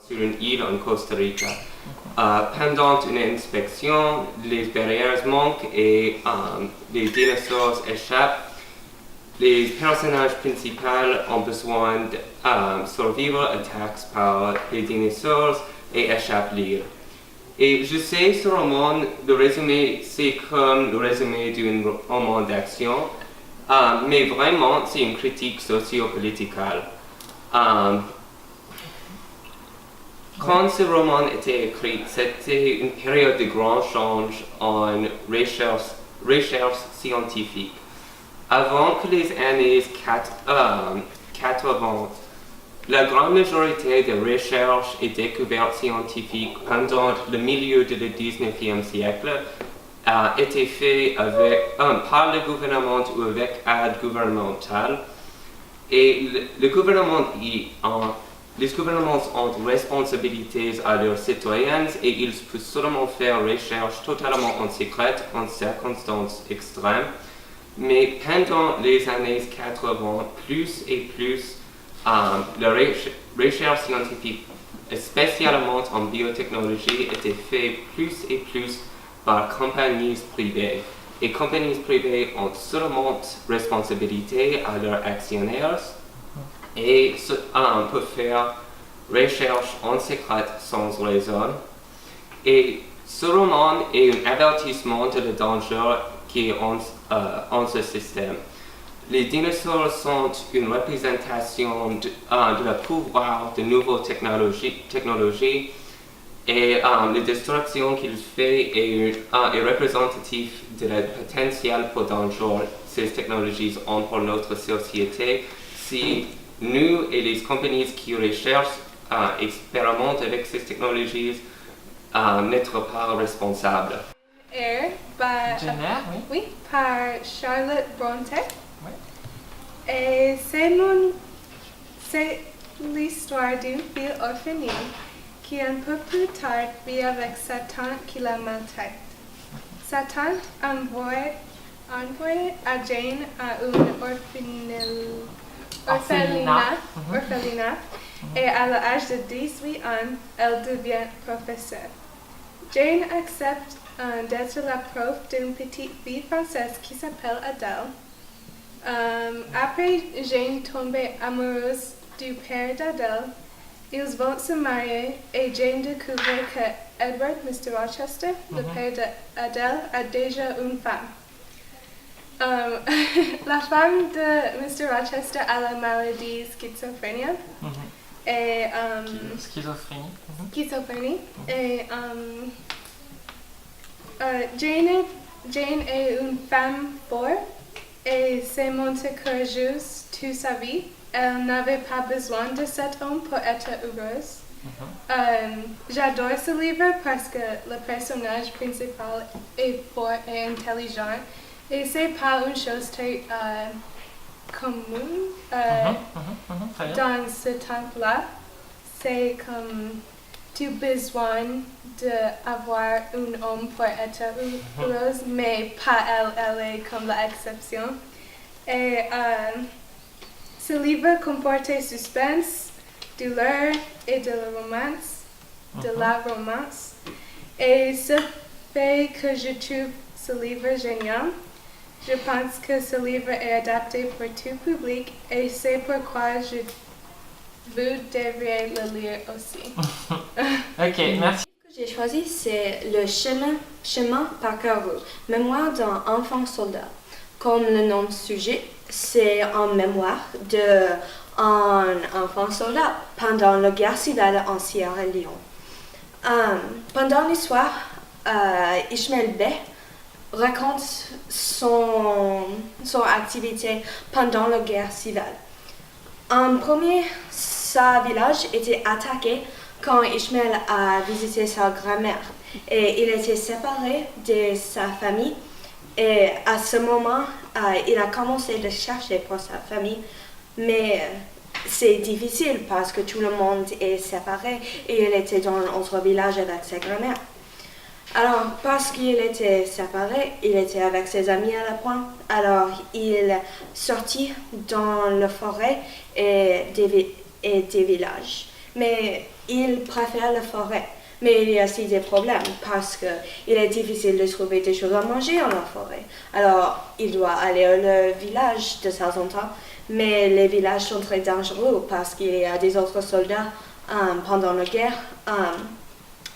sur une île en Costa Rica. Pendant une inspection, les barrières manquent et les dinosaures échappent. Les personnages principaux ont besoin de survivre attaques par les dinosaures et échappent l'île. Et je sais, ce roman, le résumé, c'est comme le résumé d'un roman d'action, mais vraiment, c'est une critique sociopolitique. Quand ce roman était écrit, c'était une période de grand change en recherche scientifique. Avant que les années 80, la grande majorité des recherches et découvertes scientifiques pendant le milieu du 19e siècle étaient faites par le gouvernement ou avec aide gouvernementale. Et les gouvernements ont responsabilités à leurs citoyens et ils peuvent seulement faire recherche totalement en secret en circonstances extrêmes. Mais pendant les années 80, plus et plus, la recherche scientifique, spécialement en biotechnologie, était faite plus et plus par compagnies privées. Et compagnies privées ont seulement responsabilité à leurs actionnaires et peuvent faire recherche en secret sans raison. Et ce roman est un avertissement de le danger qui est en ce système. Les dinosaures sont une représentation de la pouvoir de nouvelles technologies et la destruction qu'il fait est représentative de la potentiel pour danger ces technologies ont pour notre société si nous et les compagnies qui recherchent expérimentent avec ces technologies n'être pas responsables. Oui, par Charlotte Brontë. Oui. Et c'est l'histoire d'une fille orpheline qui un peu plus tard vit avec sa tante qui la maltraite. Sa tante envoie à Jane à un orphelinat et à l'âge de 18 ans, elle devient professeure. Jane accepte d'être la prof d'une petite fille française qui s'appelle Adèle. Après Jane tombe amoureuse du père d'Adèle, ils vont se marier et Jane découvre que Edward, Mr. Rochester, le père d'Adèle, a déjà une femme. La femme de Mr. Rochester a la maladie schizophrénie. Et, schizophrénie. Et Jane est une femme forte et s'est montrée courageuse toute sa vie. Elle n'avait pas besoin de cet homme pour être heureuse. J'adore ce livre parce que le personnage principal est fort et intelligent et c'est pas une chose très commune dans ce temps-là. C'est comme tu as besoin d'avoir un homme pour être heureuse, mais pas elle est comme l'exception. Et ce livre comporte suspense, douleur et de la romance. Et ce fait que je trouve ce livre génial. Je pense que ce livre est adapté pour tout public et c'est pourquoi vous devriez le lire aussi. Ok, merci. Ce que j'ai choisi, c'est le chemin parcouru, mémoire d'un enfant soldat. Comme le nom sujet, c'est en mémoire d'un enfant soldat pendant la guerre civile en Sierra Leone. Pendant l'histoire, Ishmael Bey raconte son activité pendant la guerre civile. En premier, sa village était attaqué quand Ishmael a visité sa grand-mère et il était séparé de sa famille et à ce moment, il a commencé à chercher pour sa famille, mais c'est difficile parce que tout le monde est séparé et il était dans un autre village avec sa grand-mère. Alors, parce qu'il était séparé, il était avec ses amis à la pointe. Alors, il sortit dans la forêt et des villages. mais il préfère la forêt. Mais il y a aussi des problèmes parce qu'il est difficile de trouver des choses à manger en la forêt. Alors, il doit aller au village de temps en temps, mais les villages sont très dangereux parce qu'il y a des autres soldats pendant la guerre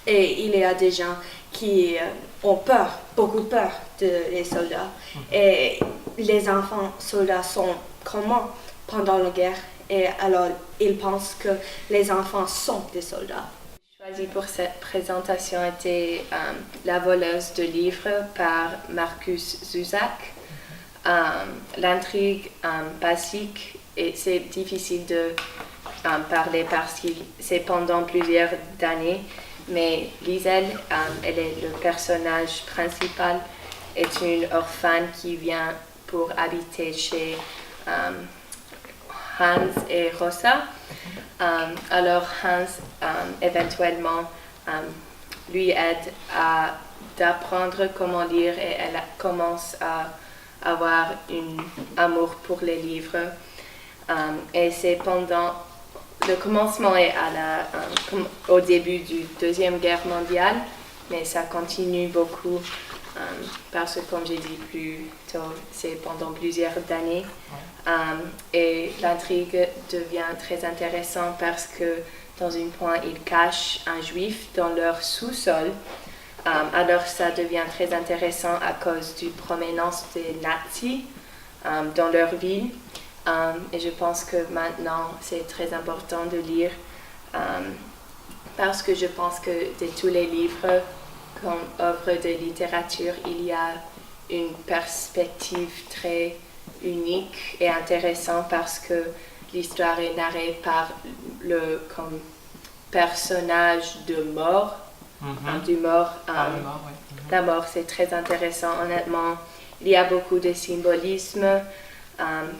et il y a des gens qui ont peur, beaucoup peur des soldats. Et les enfants soldats sont comment pendant la guerre et alors ils pensent que les enfants sont des soldats. Choisi pour cette présentation était La voleuse de livres par Marcus Zusak. L'intrigue basique, et c'est difficile de parler parce que c'est pendant plusieurs années, mais Liesel, elle est le personnage principal, est une orphelin qui vient pour habiter chez Hans et Rosa. Alors Hans éventuellement lui aide à d'apprendre comment lire et elle commence à avoir un amour pour les livres. Et c'est pendant le commencement est au début du Deuxième Guerre mondiale, mais ça continue beaucoup parce que, comme j'ai dit plus tôt, c'est pendant plusieurs années. Et l'intrigue devient très intéressante parce que, dans un point, ils cachent un juif dans leur sous-sol. Alors, ça devient très intéressant à cause du provenance des nazis dans leur ville. Et je pense que maintenant, c'est très important de lire parce que je pense que de tous les livres comme œuvre de littérature, il y a une perspective très unique et intéressante parce que l'histoire est narrée par le comme personnage de mort, du mort. La mort, c'est très intéressant, honnêtement. Il y a beaucoup de symbolisme.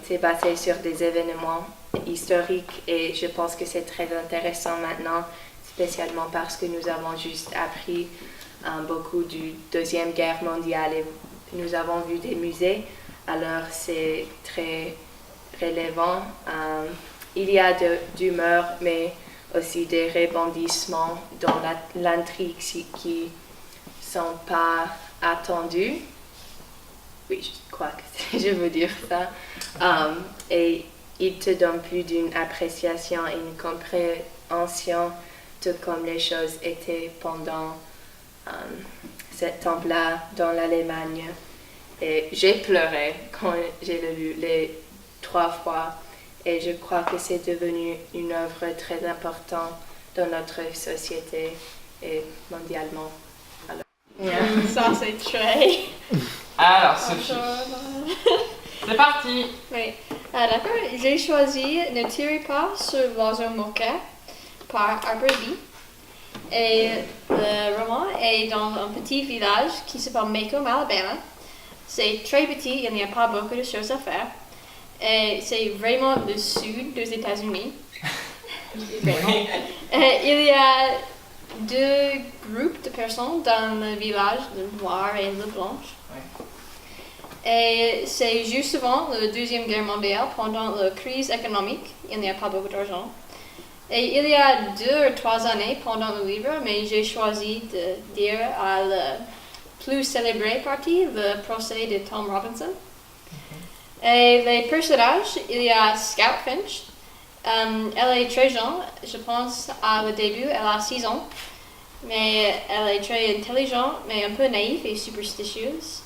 C'est basé sur des événements historiques et je pense que c'est très intéressant maintenant, spécialement parce que nous avons juste appris beaucoup du Deuxième Guerre mondiale et nous avons vu des musées, alors c'est très relevant. Il y a d'humeur, mais aussi des rebondissements dans l'intrigue qui ne sont pas attendus. Oui, je crois que je veux dire ça. Et il te donne plus d'une appréciation et une compréhension de comme les choses étaient pendant ce temps-là dans l'Allemagne. Et j'ai pleuré quand j'ai lu les 3 fois et je crois que c'est devenu une œuvre très importante dans notre société et mondialement. Ça, c'est très... Alors, Sophie, c'est parti. Oui, d'accord. J'ai choisi Ne tirez pas sur l'oiseau moqueur par Harper Lee. Et le roman est dans un petit village qui s'appelle Macomb, Alabama. C'est très petit, il n'y a pas beaucoup de choses à faire. Et c'est vraiment le sud des États-Unis. Il y a 2 groupes de personnes dans le village, le noir et le blanche. Et c'est juste avant la Deuxième Guerre mondiale, pendant la crise économique, il n'y a pas beaucoup d'argent. Et il y a 2 ou 3 années pendant le livre, mais j'ai choisi de dire à la plus célébrée partie, le procès de Tom Robinson. Et les personnages, il y a Scout Finch. Elle est très jeune, je pense à le début, elle a 6 ans. Mais elle est très intelligente, mais un peu naïve et superstitieuse.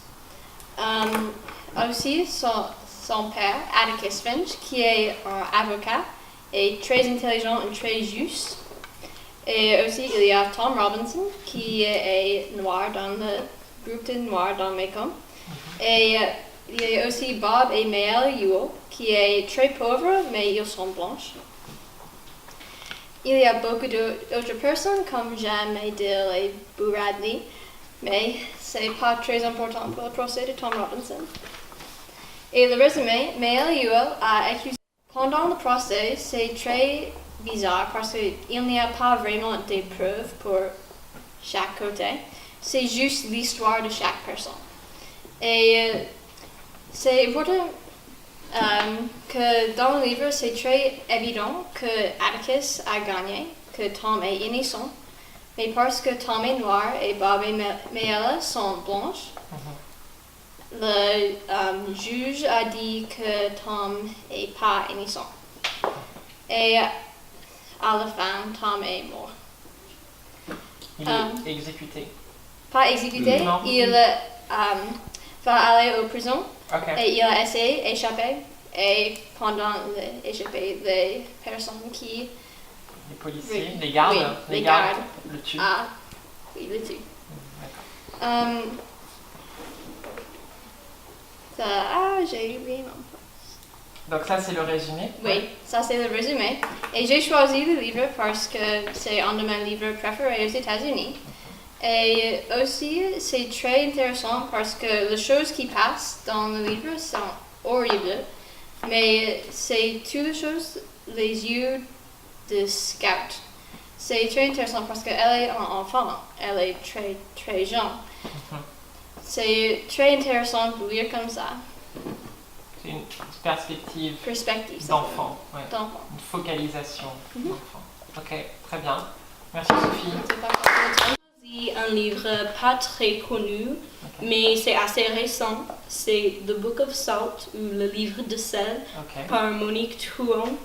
Aussi, son père, Atticus Finch, qui est un avocat, est très intelligent et très juste. Et aussi, il y a Tom Robinson, qui est noir dans le groupe de noirs dans Macomb. Et il y a aussi Bob et Maëlle Ewell, qui est très pauvre, mais ils sont blanches. Il y a beaucoup d'autres personnes comme Jan, Maydell et Boo Radley, mais c'est pas très important pour le procès de Tom Robinson. Et le résumé, Maëlle Ewell a accusé. Pendant le procès, c'est très bizarre parce qu'il n'y a pas vraiment de preuves pour chaque côté. C'est juste l'histoire de chaque personne. Et c'est important que dans le livre, c'est très évident que Atticus a gagné que Tom est innocent, mais parce que Tom est noir et Bob et Mayella sont blanches, le juge a dit que Tom est pas innocent. Et à la fin, Tom est mort. Il est exécuté. Pas exécuté, Non. il va aller en prison et il a essayé d'échapper. Et pendant l'échappée, les personnes qui... Les policiers, les gardes, oui, les gardes le tuent. Ah, oui, le tuent. J'ai oublié mon point. Donc ça c'est le résumé. Oui, ça c'est le résumé. Et j'ai choisi le livre parce que c'est un de mes livres préférés aux États-Unis. Et aussi, c'est très intéressant parce que les choses qui passent dans le livre sont horribles. Mais c'est toutes les choses, les yeux de Scout. C'est très intéressant parce qu'elle est un enfant, elle est très très jeune. C'est très intéressant de lire comme ça. C'est une perspective Perspective d'enfant, d'enfant. une focalisation d'enfant. Ok, très bien. Merci Sophie. C'est un livre pas très connu, mais c'est assez récent. C'est The Book of Salt, ou le livre de sel, par Monique Touon.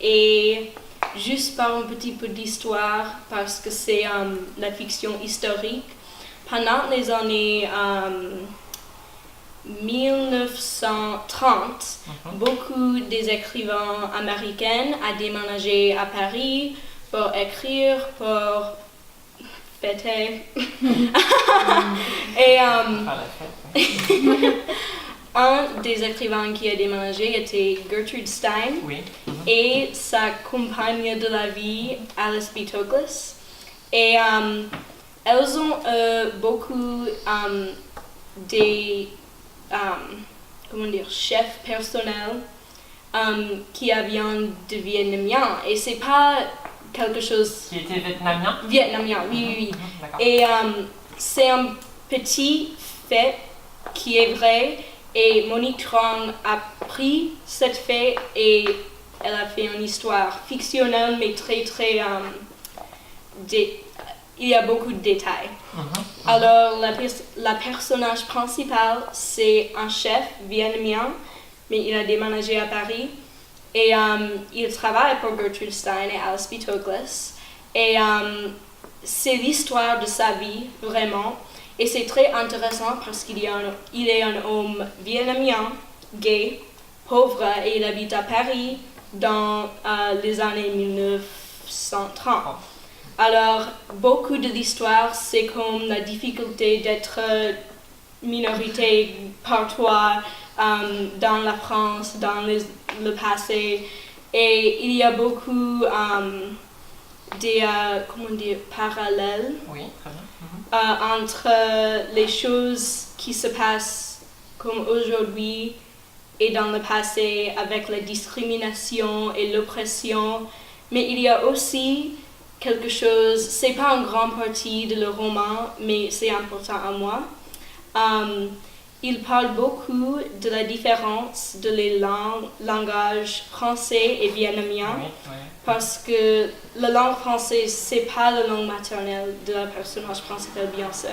Et juste par un petit peu d'histoire, parce que c'est la fiction historique. Pendant les années 1930, beaucoup des écrivains américains ont déménagé à Paris pour écrire, pour fêter. Et un des écrivains qui a déménagé était Gertrude Stein et sa compagne de la vie, Alice B. Toklas. Et elles ont beaucoup des chefs personnels qui viennent de Vietnamiens. Et c'est pas quelque chose... Qui était vietnamien? Vietnamien, oui. Et c'est un petit fait qui est vrai. Et Monique Trong a pris cette fait et elle a fait une histoire fictionnelle, mais très, très... il y a beaucoup de détails. Alors, la personnage principal, c'est un chef vietnamien, mais il a déménagé à Paris. Et il travaille pour Gertrude Stein et Alice B. Toklas. Et c'est l'histoire de sa vie, vraiment. Et c'est très intéressant parce qu'il est un homme vietnamien, gay, pauvre, et il habite à Paris dans les années 1930. Alors, beaucoup de l'histoire, c'est comme la difficulté d'être minorité par toi dans la France, dans le passé. Et il y a beaucoup des parallèles entre les choses qui se passent comme aujourd'hui et dans le passé avec la discrimination et l'oppression. Mais il y a aussi quelque chose, c'est pas une grande partie de le roman, mais c'est important à moi. Il parle beaucoup de la différence de les langages français et vietnamien, parce que la langue française, c'est pas la langue maternelle de la personnage principal, bien sûr,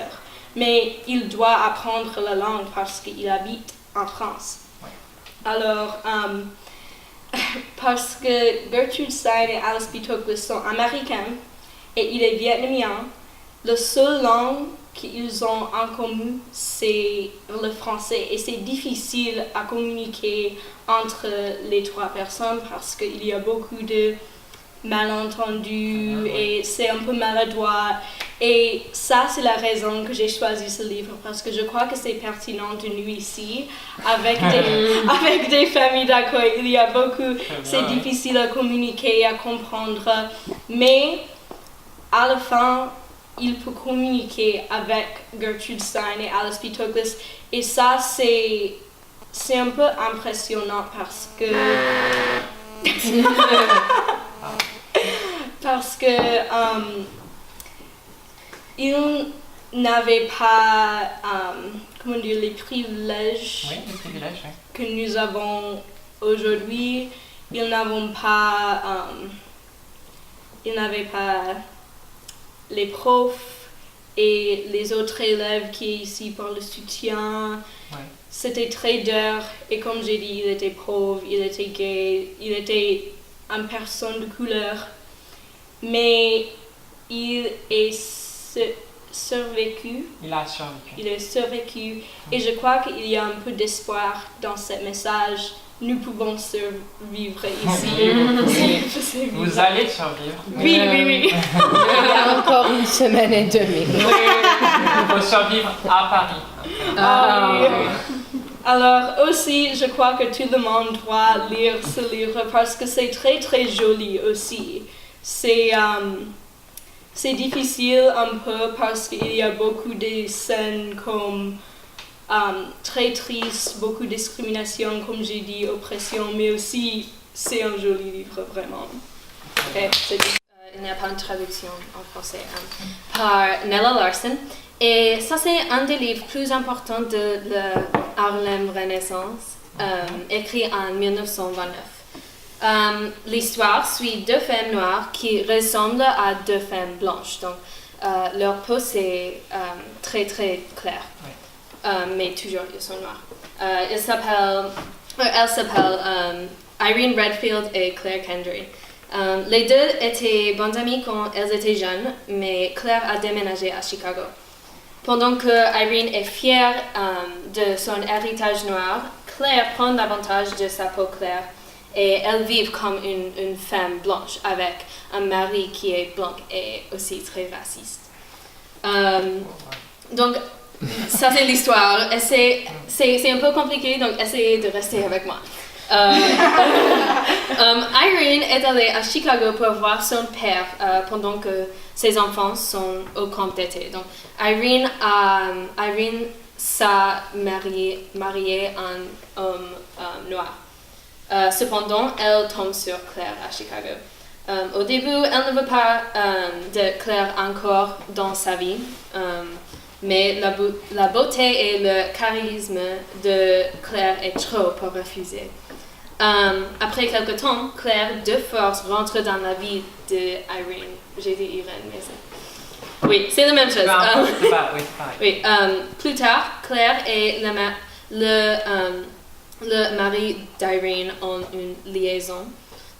mais il doit apprendre la langue parce qu'il habite en France. Alors, parce que Gertrude Stein et Alice B. Toklas sont américains et il est vietnamien, la seule langue qu'ils ont en commun, c'est le français. Et c'est difficile à communiquer entre les trois personnes parce qu'il y a beaucoup de malentendus et c'est un peu maladroit. Et ça, c'est la raison que j'ai choisi ce livre parce que je crois que c'est pertinent de nous ici avec des familles d'accueil. Il y a beaucoup, c'est difficile à communiquer, à comprendre, mais à la fin, il peut communiquer avec Gertrude Stein et Alice B. Toklas. Et ça, c'est un peu impressionnant parce que... parce que ils n'avaient pas les privilèges, que nous avons aujourd'hui. Ils il n'avait pas les profs et les autres élèves qui sont ici pour le soutien. Ouais. C'était très dur et comme j'ai dit, il était pauvre, il était gay, il était une personne de couleur. Mais il est survécu. Il a survécu. Il est survécu. Et je crois qu'il y a un peu d'espoir dans ce message. Nous pouvons survivre ici. Vous allez survivre. Oui. Il y a encore une semaine et demie. Il faut survivre à Paris. Oui. Alors aussi, je crois que tout le monde doit lire ce livre parce que c'est très très joli aussi. C'est difficile un peu parce qu'il y a beaucoup de scènes comme très tristes, beaucoup de discrimination, comme j'ai dit, oppression, mais aussi c'est un joli livre vraiment. Okay, il n'y a pas une traduction en français par Nella Larson. Et ça, c'est un des livres plus importants de la Harlem Renaissance, écrit en 1929. L'histoire suit deux femmes noires qui ressemblent à deux femmes blanches. Donc, leur peau, c'est très, très clair. Mais toujours, ils sont noirs. Elles s'appellent Irene Redfield et Claire Kendry. Les deux étaient bonnes amies quand elles étaient jeunes, mais Claire a déménagé à Chicago. Pendant que Irene est fière de son héritage noir, Claire prend l'avantage de sa peau claire et elles vivent comme une femme blanche avec un mari qui est blanc et aussi très raciste. Donc, ça c'est l'histoire. C'est un peu compliqué, donc essayez de rester avec moi. Irene est allée à Chicago pour voir son père pendant que ses enfants sont au camp d'été. Donc, Irene s'est mariée un homme noir. Cependant, elle tombe sur Claire à Chicago. Au début, elle ne veut pas de Claire encore dans sa vie, mais la beauté et le charisme de Claire est trop pour refuser. Après quelque temps, Claire de force rentre dans la vie d'Irene. J'ai dit Irene, mais c'est... Oui, c'est la même chose. Oui, plus tard, Claire et le mari d'Irene ont une liaison,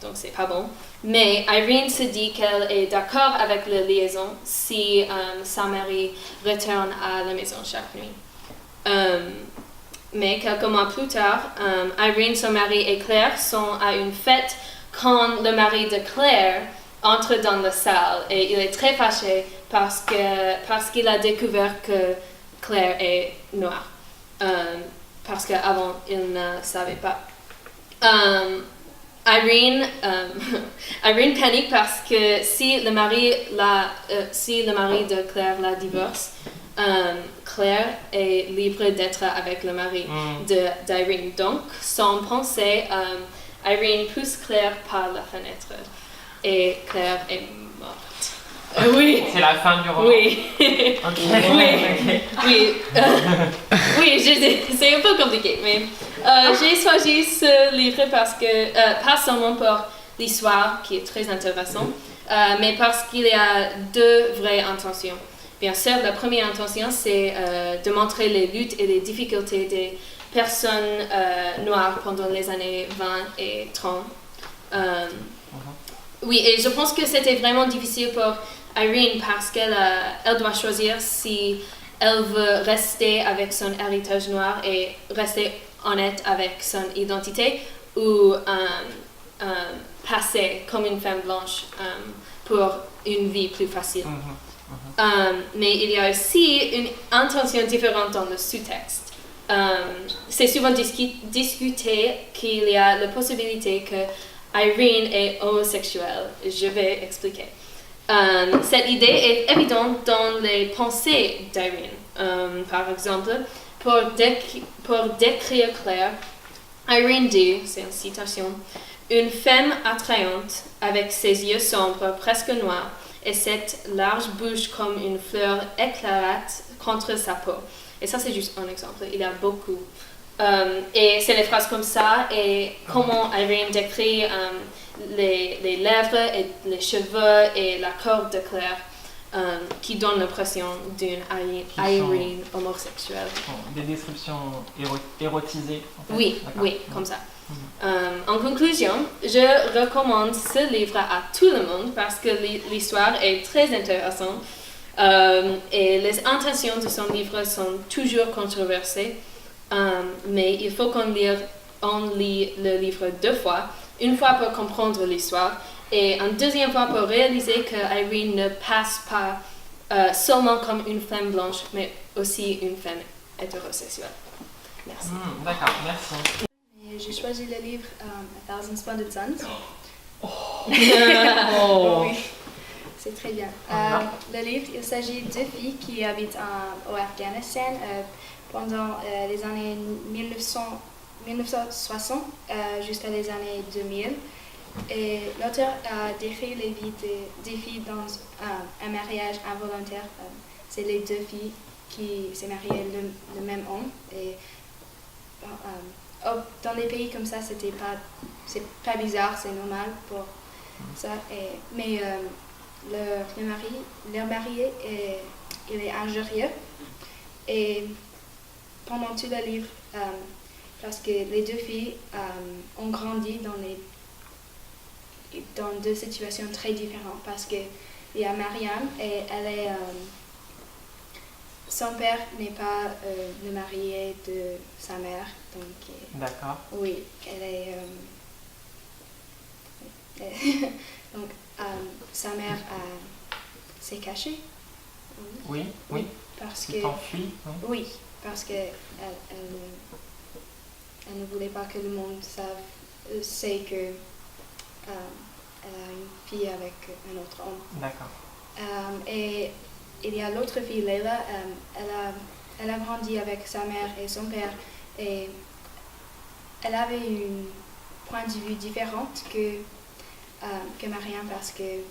donc c'est pas bon. Mais Irene se dit qu'elle est d'accord avec la liaison si sa mari retourne à la maison chaque nuit. Mais quelques mois plus tard, Irene, son mari et Claire sont à une fête quand le mari de Claire entre dans la salle et il est très fâché parce qu'il a découvert que Claire est noire. Parce qu'avant, il ne savait pas. Irene panique parce que si le mari de Claire la divorce, Claire est libre d'être avec le mari d'Irene. Donc, sans penser, Irene pousse Claire par la fenêtre et Claire est morte. Oui. C'est la fin du roman. Oui. Okay. Oui, c'est un peu compliqué, mais j'ai choisi ce livre parce que, pas seulement pour l'histoire qui est très intéressante, mais parce qu'il y a deux vraies intentions. Bien sûr, la première intention, c'est de montrer les luttes et les difficultés des personnes noires pendant les années 20 et 30. Oui, et je pense que c'était vraiment difficile pour Irene parce qu'elle doit choisir si elle veut rester avec son héritage noir et rester honnête avec son identité ou passer comme une femme blanche pour une vie plus facile. Mais il y a aussi une intention différente dans le sous-texte. C'est souvent discuté qu'il y a la possibilité que Irene est homosexuelle. Je vais expliquer. Cette idée est évidente dans les pensées d'Irene. Par exemple, pour décrire Claire, Irene dit, c'est une citation, « Une femme attrayante avec ses yeux sombres, presque noirs, et cette large bouche comme une fleur éclairate contre sa peau. » Et ça, c'est juste un exemple. Il y a beaucoup. Et c'est les phrases comme ça et comment Irene décrit les lèvres et les cheveux et la corde de clair qui donnent l'impression d'une Irene homosexuelle. Des descriptions érotisées. En fait. Oui, oui, comme ça. En conclusion, je recommande ce livre à tout le monde parce que l'histoire est très intéressante et les intentions de son livre sont toujours controversées, mais il faut qu'on lit le livre 2 fois, une fois pour comprendre l'histoire et une deuxième fois pour réaliser que Irene ne passe pas seulement comme une femme blanche, mais aussi une femme hétérosexuelle. Merci. D'accord, merci. J'ai choisi le livre A Thousand Splendid Suns. Oh. Oui, c'est très bien. Le livre, il s'agit de 2 filles qui habitent au Afghanistan pendant les années 1960 jusqu'à les années 2000. Et l'auteur a décrit les vies des filles dans un mariage involontaire. C'est les 2 filles qui s'est mariées le même homme. Et dans des pays comme ça, c'est pas bizarre, c'est normal pour ça. Mais leur marié, il est algérien. Et pendant tout le livre, parce que les 2 filles ont grandi dans 2 situations très différentes. Parce qu'il y a Marianne et elle est... son père n'est pas le marié de sa mère, donc... D'accord. Oui, elle est... donc, sa mère s'est cachée. Oui. Parce Tu que... t'enfuis. Oui, parce qu'elle ne voulait pas que le monde sait que elle a une fille avec un autre homme. D'accord. Et il y a l'autre fille, Leila, elle a grandi avec sa mère et son père et elle avait un point de vue différent que Marianne parce que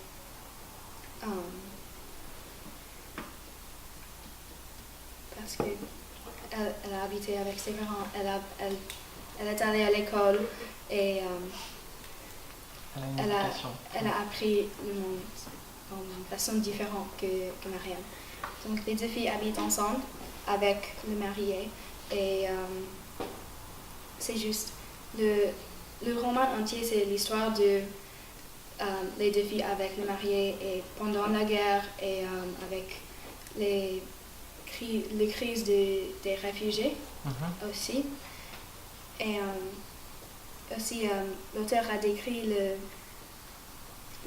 elle a habité avec ses parents, elle est allée à l'école et elle a appris le monde d'une façon différente que Marianne. Donc les 2 filles habitent ensemble avec le marié et c'est juste le roman entier, c'est l'histoire de les 2 filles avec le marié et pendant la guerre et avec les crises des réfugiés aussi. Et aussi l'auteur a décrit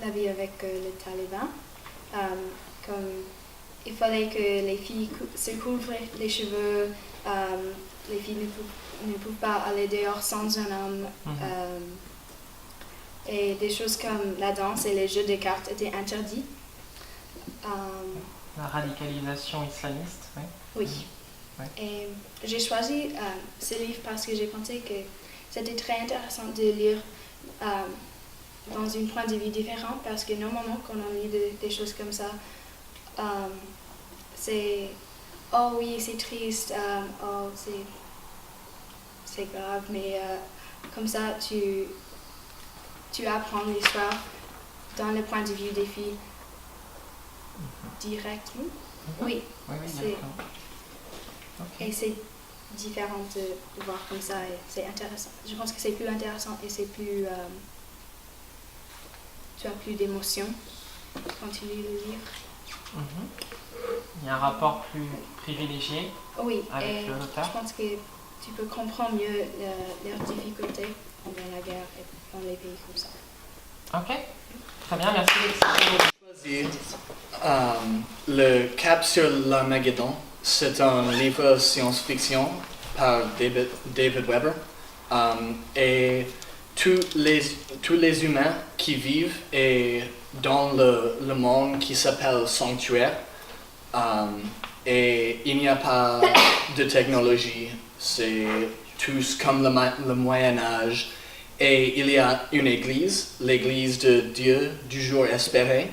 la vie avec les talibans. Comme il fallait que les filles se couvrent les cheveux, les filles ne peuvent pas aller dehors sans un homme. Et des choses comme la danse et les jeux de cartes étaient interdits. La radicalisation islamiste, oui. Oui. Ouais. Et j'ai choisi ce livre parce que j'ai pensé que c'était très intéressant de lire dans un point de vue différent parce que normalement quand on lit des choses comme ça, c'est « oh oui, c'est triste, oh c'est grave », mais comme ça tu apprends l'histoire dans le point de vue des filles directement. Oui, d'accord. Okay. Et c'est différent de voir comme ça et c'est intéressant. Je pense que c'est plus intéressant et c'est plus... tu as plus d'émotion quand tu lis le livre. Il y a un rapport plus privilégié avec l'auteur. Je pense que tu peux comprendre mieux leurs difficultés pendant la guerre et dans les pays comme ça. Ok, très bien, merci. J'ai choisi Le Cap sur l'Armageddon. C'est un livre science-fiction par David Weber. Et tous les humains qui vivent dans le monde qui s'appelle Sanctuaire. Et il n'y a pas de technologie, c'est tous comme le Moyen-Âge. Et il y a une église, l'église de Dieu du jour espéré,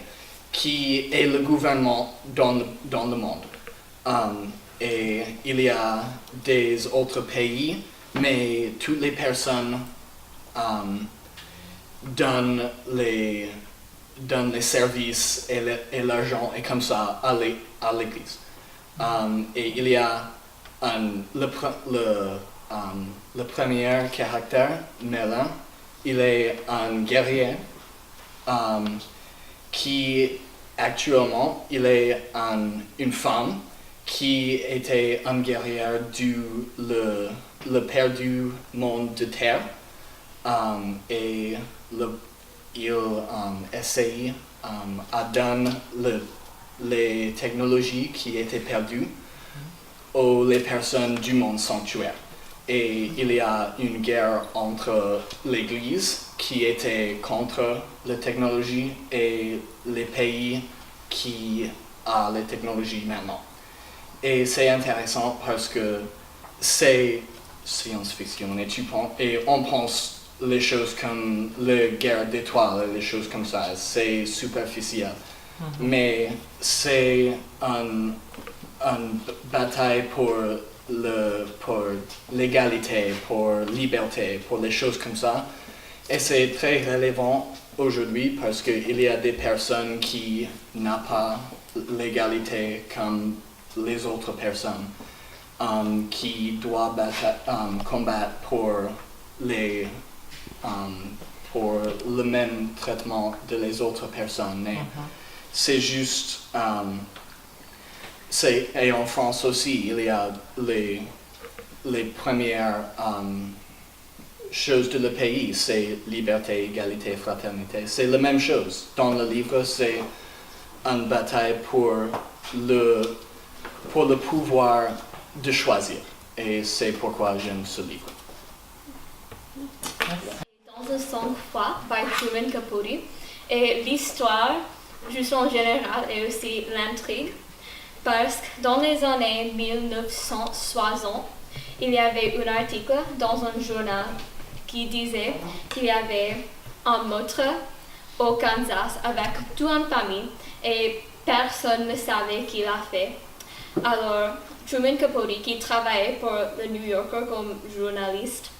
qui est le gouvernement dans le monde. Et il y a des autres pays, mais toutes les personnes donne les services et l'argent et comme ça à l'église. Et il y a le premier caractère, Merlin. Il est un guerrier qui actuellement il est une femme qui était un guerrier le perdu monde de terre et il essaye à donner les technologies qui étaient perdues aux les personnes du monde sanctuaire. Et il y a une guerre entre l'Église qui était contre la technologie et les pays qui ont les technologies maintenant. Et c'est intéressant parce que c'est science-fiction et on pense les choses comme la guerre d'étoiles, les choses comme ça, c'est superficiel. Mais c'est une bataille pour l'égalité, pour la liberté, pour les choses comme ça. Et c'est très relevant aujourd'hui parce qu'il y a des personnes qui n'ont pas l'égalité comme les autres personnes, qui doivent combattre pour le même traitement de les autres personnes. Mais c'est juste... et en France aussi, il y a les premières choses de le pays, c'est liberté, égalité, fraternité. C'est la même chose. Dans le livre, c'est une bataille pour le pouvoir de choisir. Et c'est pourquoi j'aime ce livre. Dans un sang-froid par Truman Capote, et l'histoire, juste en général, et aussi l'intrigue, parce que dans les années 1960, il y avait un article dans un journal qui disait qu'il y avait un meurtre au Kansas avec toute une famille et personne ne savait qui l'a fait. Alors, Truman Capote, qui travaillait pour le New Yorker comme journaliste,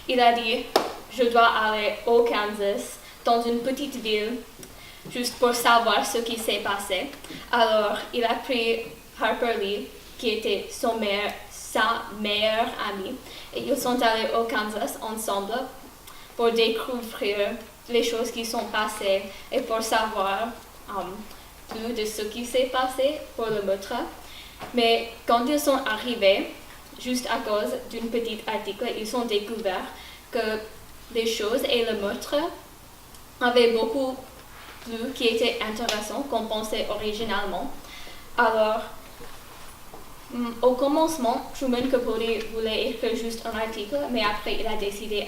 il a dit « Je dois aller au Kansas, dans une petite ville, juste pour savoir ce qui s'est passé. » Alors, il a pris Harper Lee, qui était sa meilleure amie, et ils sont allés au Kansas ensemble pour découvrir les choses qui sont passées et pour savoir plus de ce qui s'est passé pour le meurtre. Mais quand ils sont arrivés, juste à cause d'un petit article, ils ont découvert que les choses et le meurtre avaient beaucoup plus qui était intéressant qu'on pensait originalement. Alors, au commencement, Truman Capote voulait écrire juste un article, mais après il a décidé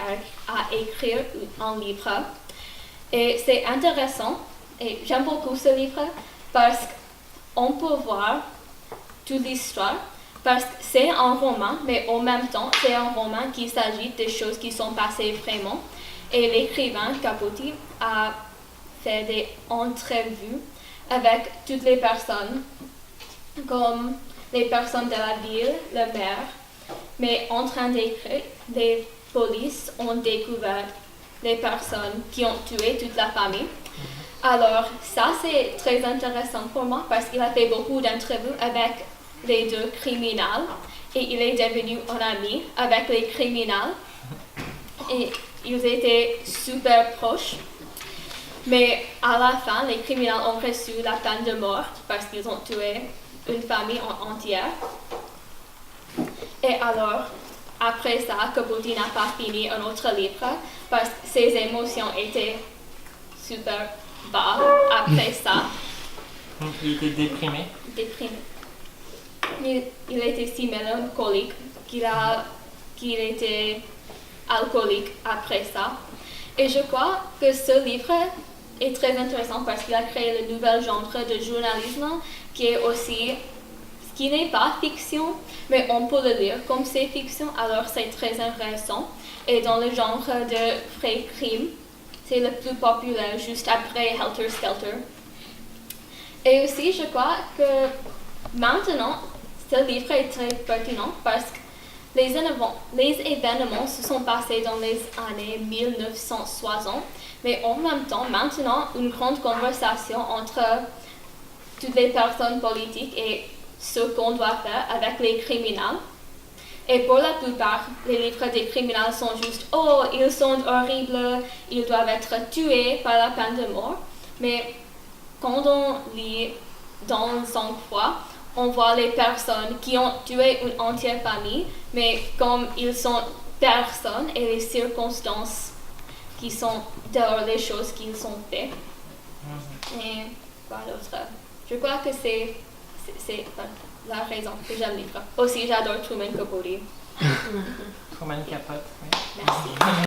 à écrire un livre. Et c'est intéressant, et j'aime beaucoup ce livre parce qu'on peut voir toute l'histoire, parce que c'est un roman, mais en même temps, c'est un roman qui s'agit des choses qui sont passées vraiment. Et l'écrivain Capote a fait des entrevues avec toutes les personnes, comme les personnes de la ville, le maire. Mais en train d'écrire, les polices ont découvert les personnes qui ont tué toute la famille. Alors ça, c'est très intéressant pour moi parce qu'il a fait beaucoup d'entrevues avec les deux criminels et il est devenu un ami avec les criminels. Et ils étaient super proches. Mais à la fin, les criminels ont reçu la peine de mort parce qu'ils ont tué une famille entière. Et alors, après ça, Capote n'a pas fini un autre livre parce que ses émotions étaient super bas après ça. Il était déprimé. Il était si mélancolique qu'il était alcoolique après ça. Et je crois que ce livre est très intéressant parce qu'il a créé le nouvel genre de journalisme qui est aussi, qui n'est pas fiction, mais on peut le lire comme c'est fiction, alors c'est très intéressant. Et dans le genre de vrai crime, c'est le plus populaire juste après Helter Skelter. Et aussi, je crois que maintenant, ce livre est très pertinent parce que Les événements se sont passés dans les années 1960, mais en même temps, maintenant, une grande conversation entre toutes les personnes politiques et ce qu'on doit faire avec les criminels. Et pour la plupart, les livres des criminels sont juste « Oh, ils sont horribles, ils doivent être tués par la peine de mort ». Mais quand on lit dans Sang-Froid, on voit les personnes qui ont tué une entière famille, mais comme ils sont personnes et les circonstances qui sont dehors les choses qu'ils ont fait. Et quoi d'autre? Je crois que c'est la raison que j'aime le livre. Aussi, j'adore Truman Capote. Truman Capote, oui. Merci.